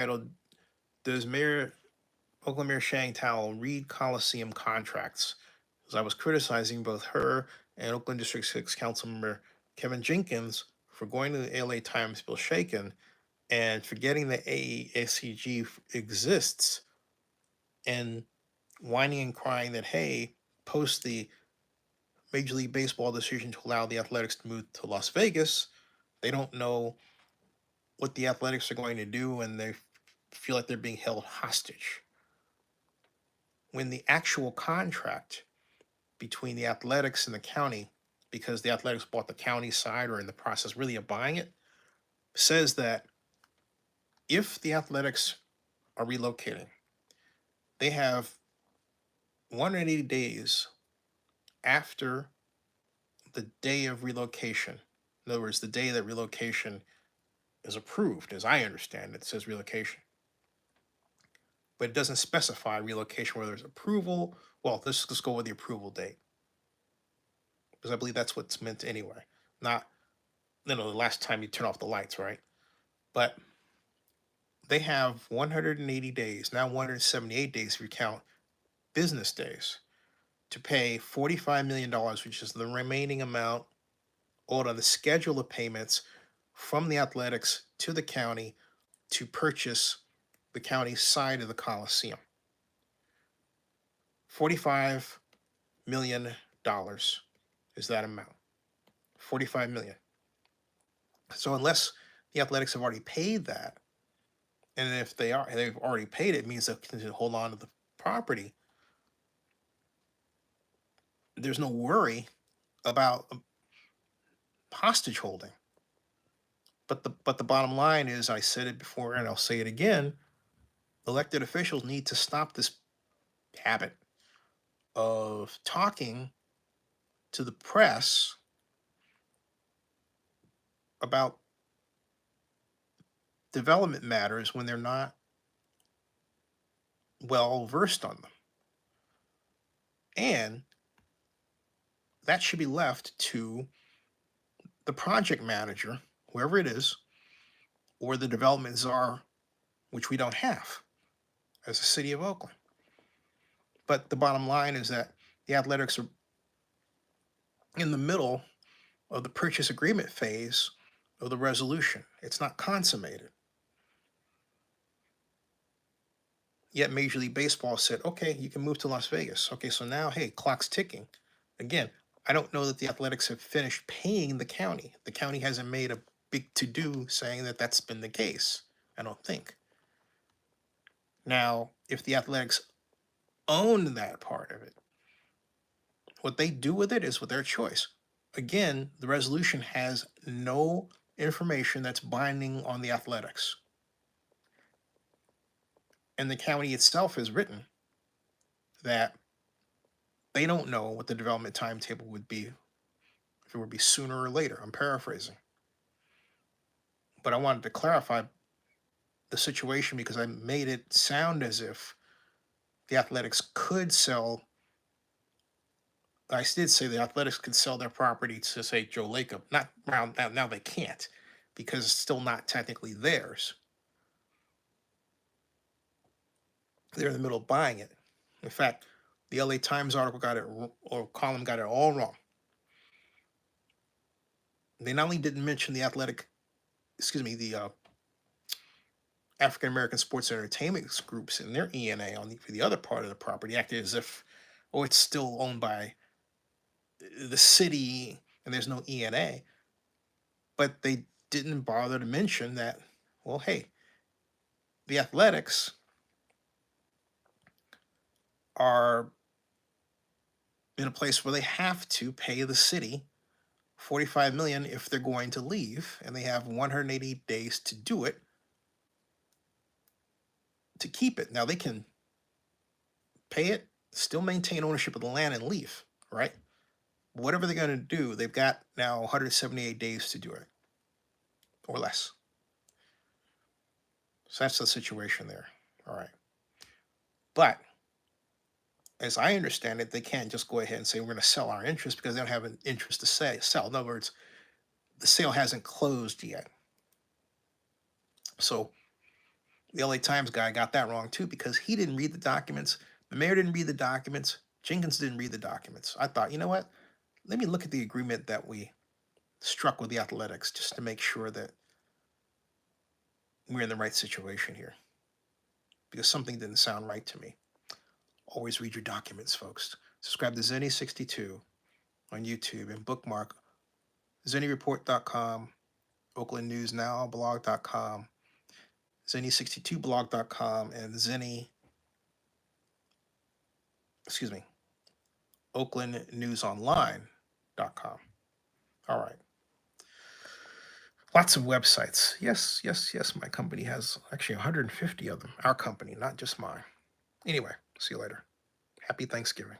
titled, Does Oakland Mayor Shang Towel read Coliseum contracts? Because I was criticizing both her and Oakland District 6 Councilmember Kevin Jenkins for going to the LA Times Bill Shaken and forgetting that AASCG exists and whining and crying that, hey, post the Major League Baseball decision to allow the Athletics to move to Las Vegas, they don't know what the Athletics are going to do and they feel like they're being held hostage. When the actual contract between the Athletics and the county, because the Athletics bought the county side or in the process really of buying it, says that if the Athletics are relocating, they have 180 days after the day of relocation. In other words, the day that relocation is approved, as I understand it, says relocation. But it doesn't specify relocation, whether it's approval. Well, let's go with the approval date, because I believe that's what's meant anyway. Not, the last time you turn off the lights, right? But they have 180 days, now 178 days if you count business days, to pay $45 million, which is the remaining amount owed on the schedule of payments from the Athletics to the county to purchase the county side of the Coliseum. $45 million is that amount. 45 million. So unless the Athletics have already paid that, and if they've already paid it, it means they'll continue to hold on to the property. There's no worry about hostage holding. But the bottom line is, I said it before and I'll say it again, elected officials need to stop this habit of talking to the press about development matters when they're not well versed on them. And that should be left to the project manager, whoever it is, or the development czar, which we don't have as a city of Oakland. But the bottom line is that the Athletics are in the middle of the purchase agreement phase of the resolution. It's not consummated. Yet Major League Baseball said, okay, you can move to Las Vegas. Okay, so now, hey, clock's ticking. Again, I don't know that the Athletics have finished paying the county. The county hasn't made a big to-do saying that that's been the case, I don't think. Now, if the Athletics own that part of it, what they do with it is with their choice. Again, the resolution has no information that's binding on the Athletics. And the county itself has written that they don't know what the development timetable would be, if it would be sooner or later. I'm paraphrasing. But I wanted to clarify the situation because I made it sound as if the Athletics could sell. I did say the Athletics could sell their property to, say, Joe Lacob. Not now they can't, because it's still not technically theirs. They're in the middle of buying it. In fact, the LA Times article got it, or column got it all wrong. They not only didn't mention the the African American Sports and Entertainment groups in their ENA for the other part of the property, acted as if, oh, it's still owned by the city and there's no ENA. But they didn't bother to mention that, well, hey, the Athletics are in a place where they have to pay the city 45 million if they're going to leave, and they have 180 days to do it, to keep it. Now they can pay it, still maintain ownership of the land and leave, right? Whatever they're going to do, they've got now 178 days to do it or less. So that's the situation there. All right. But as I understand it, they can't just go ahead and say we're going to sell our interest, because they don't have an interest to sell. In other words, the sale hasn't closed yet. So The LA Times guy got that wrong too because he didn't read the documents. The mayor didn't read the documents. Jenkins didn't read the documents. I thought, you know what? Let me look at the agreement that we struck with the Athletics just to make sure that we're in the right situation here because something didn't sound right to me. Always read your documents, folks. Subscribe to Zennie62 on YouTube and bookmark ZennieReport.com, OaklandNewsNowBlog.com, Zennie62blog.com, and OaklandNewsOnline.com. All right. Lots of websites. Yes, yes, yes. My company has actually 150 of them. Our company, not just mine. Anyway, see you later. Happy Thanksgiving.